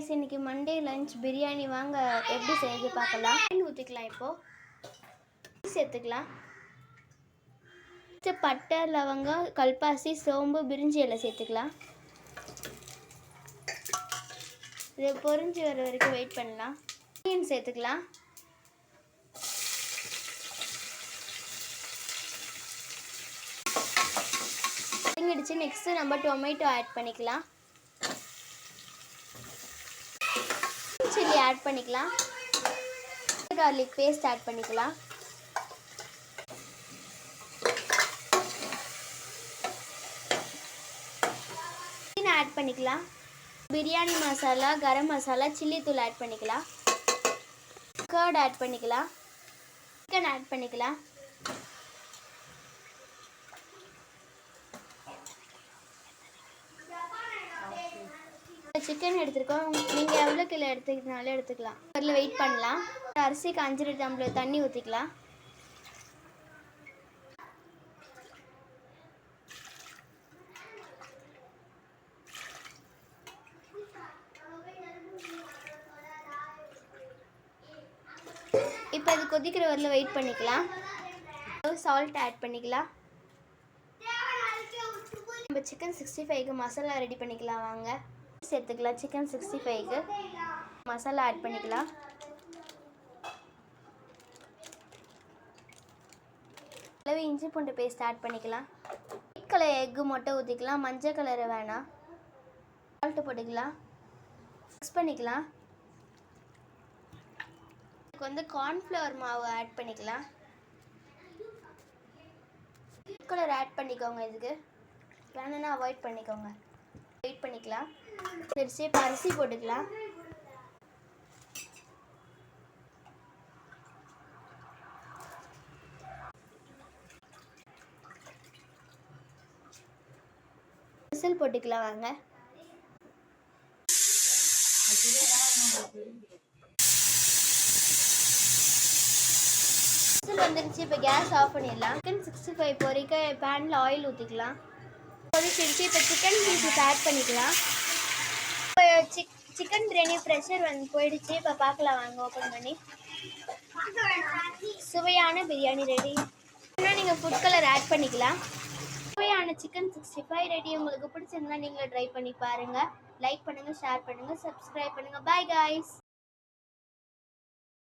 Guys இன்னைக்கு Monday lunch biryani வாங்க எப்படி செய்து பார்க்கலாம். ஆயில் ஊத்திக்கலாம். இப்போ சேர்த்துக்கலாம். பட்டை லவங்கம் கல்பாசி சோம்பு பிரிஞ்சி எல்லாம் சேர்த்துக்கலாம். இது பொரிஞ்சு வர வரைக்கும் வெயிட் பண்ணலாம். ஆனியன் சேர்த்துக்கலாம். நெக்ஸ்ட் நம்ம டொமேட்டோ ஆட் பண்ணிக்கலாம். சில்லி ஆட் பண்ணிக்கலாம். garlic பேஸ்ட் ஆட் பண்ணிக்கலாம். ஆட் பண்ணிக்கலாம். பிரியாணி மசாலா கரம் மசாலா சில்லி தூள் ஆட் பண்ணிக்கலாம். கர்ட் ஆட் பண்ணிக்கலாம். சிக்கன் ஆட் பண்ணிக்கலாம். சிக்கன் எடுத்துருக்கோம். நீங்கள் எவ்வளோ கிலோ எடுத்துக்கினாலும் எடுத்துக்கலாம். அதில் வெயிட் பண்ணலாம். அரிசிக்கு 5 டம்ளர் தண்ணி ஊற்றிக்கலாம். இப்போ அது கொதிக்கிற வரல வெயிட் பண்ணிக்கலாம். சால்ட் ஆட் பண்ணிக்கலாம். நம்ம சிக்கன் 65க்கு மசாலா ரெடி பண்ணிக்கலாம். வாங்க சேர்த்துக்கலாம். சிக்கன் 65க்கு மசாலா ஆட் பண்ணிக்கலாம். அளவு இஞ்சி பூண்டு பேஸ்ட் ஆட் பண்ணிக்கலாம். ஒயிட் கலர் எக்கு மொட்டை ஊற்றிக்கலாம். மஞ்சள் கலர் வேணாம். சால்ட்டு போட்டுக்கலாம். மிக்ஸ் பண்ணிக்கலாம். இதுக்கு வந்து கார்ன்ஃப்ளவர் மாவு ஆட் பண்ணிக்கலாம். ஒயிட் கலர் ஆட் பண்ணிக்கோங்க. இதுக்கு வேணும்னா அவாய்ட் பண்ணிக்கோங்க. வெயிட் பண்ணிக்கலாம். சரி இப்போ அரிசி போட்டுக்கலாம். விசில் போட்டுக்கலாம். வாங்க விசில் வந்துருச்சு. இப்போ கேஸ் ஆஃப் பண்ணிடலாம். சிக்கன் 65 பொரிக்க பேனில் ஆயில் ஊற்றிக்கலாம். பொரிச்சிருச்சு. இப்போ சிக்கன் பீசஸ் ஆட் பண்ணிக்கலாம். இப்போ சிக்கன் பிரியாணி ப்ரெஷர் போயிடுச்சு. இப்போ பார்க்கலாம். வாங்க ஓப்பன் பண்ணி. சுவையான பிரியாணி ரெடி. இன்னும் நீங்கள் ஃபுட் கலர் ஆட் பண்ணிக்கலாம். சுவையான சிக்கன் 65 ரெடி. உங்களுக்கு பிடிச்சிருந்தா நீங்களும் ட்ரை பண்ணி பாருங்கள். லைக் பண்ணுங்கள், ஷேர் பண்ணுங்கள், சப்ஸ்கிரைப் பண்ணுங்கள். Bye guys.